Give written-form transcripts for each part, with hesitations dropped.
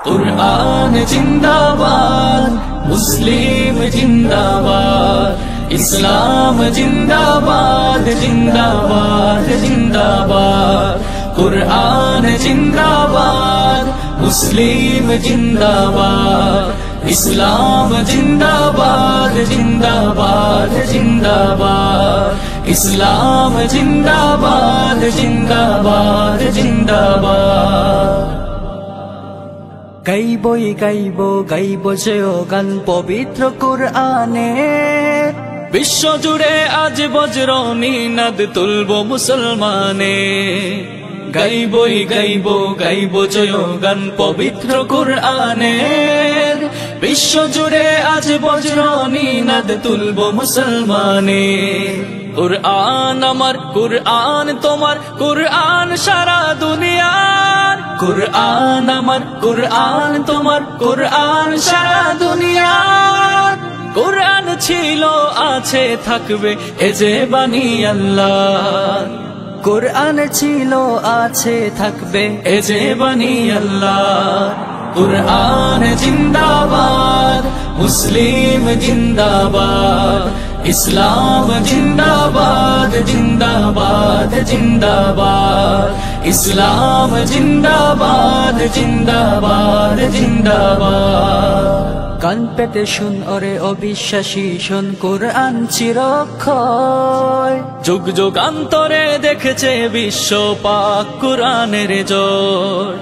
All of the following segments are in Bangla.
कुरान जिंदाबाद, मुस्लिम जिंदाबाद, इस्लाम जिंदाबाद जिंदाबाद जिंदाबाद। कुरान जिंदाबाद, मुस्लिम जिंदाबाद, इस्लाम जिंदाबाद जिंदाबाद जिंदाबाद। इस्लाम जिंदाबाद जिंदाबाद जिंदाबाद। গাইবই গাইব জয় গান পবিত্র কুরআনে, বিশ্ব জুড়ে আজ বজ্রনী নাদ তুলব মুসলমানে। গাইবই গাইব জয় গান পবিত্র কুরআনে, বিশ্ব জুড়ে আজ বজ্রনী নাদ তুলব মুসলমানে। কুরআন আমার, কুরআন তোমার, কুরআন সারা দুনিয়ার। কুরআন আমার, কুরআন তোমার, কুরআন সারা দুনিয়ার। কুরআন ছিল আছে থাকবে এ যে বাণী আল্লাহ। কুরআন ছিল আছে থাকবে এ যে বাণী আল্লাহ। কুরআন জিন্দাবাদ, মুসলিম জিন্দাবাদ, इस्लाम जिंदाबाद जिंदाबाद जिंदाबाद। इस्लाम जिंदाबाद जिंदाबाद जिंदाबाद। কান পেতে শুন ওরে অবিশ্বাসী, শোন কুরআন চিরক্ষয়। যুগ যুগান্তরে দেখেছে বিশ্ব পাক কুরআনের জয়।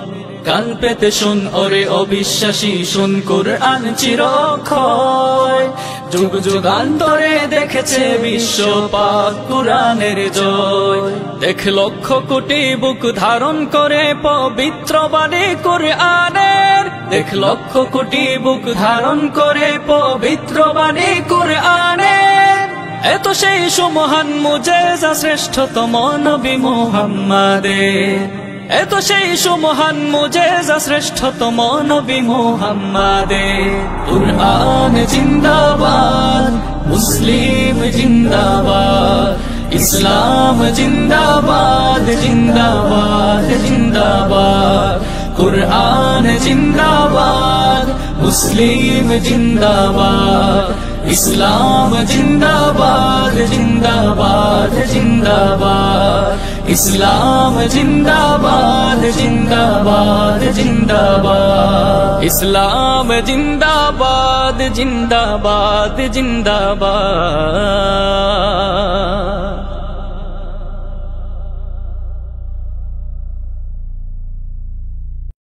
কান পেতে শুন ওরে অবিশ্বাসী, শুন কুরআন চিরক্ষয়। যুগ যুগান্তরে দেখেছে বিশ্ব পাক কুরআনের জয়। দেখ লক্ষ কোটি বুক ধারণ করে পবিত্র বাণী কুরআনের। দেখ লক্ষ কোটি বুক ধারণ করে পবিত্র বাণী কুরআনের। এত সেই সুমহান মুজেজা শ্রেষ্ঠতম নবী মুহাম্মাদের। এত সেই সুমহান মুজেজা শ্রেষ্ঠতম নবী মুহাম্মাদের। কুরআন জিন্দাবাদ, মুসলিম জিন্দাবাদ, ইসলাম জিন্দাবাদ জিন্দাবাদ জিন্দাবাদ। কুরআন জিন্দাবাদ, মুসলিম জিন্দাবাদ, इस्लाम जिंदाबाद जिंदाबाद जिंदाबाद। इस्लाम जिंदाबाद जिंदाबाद जिंदाबाद। इस्लाम जिंदाबाद जिंदाबाद जिंदाबाद।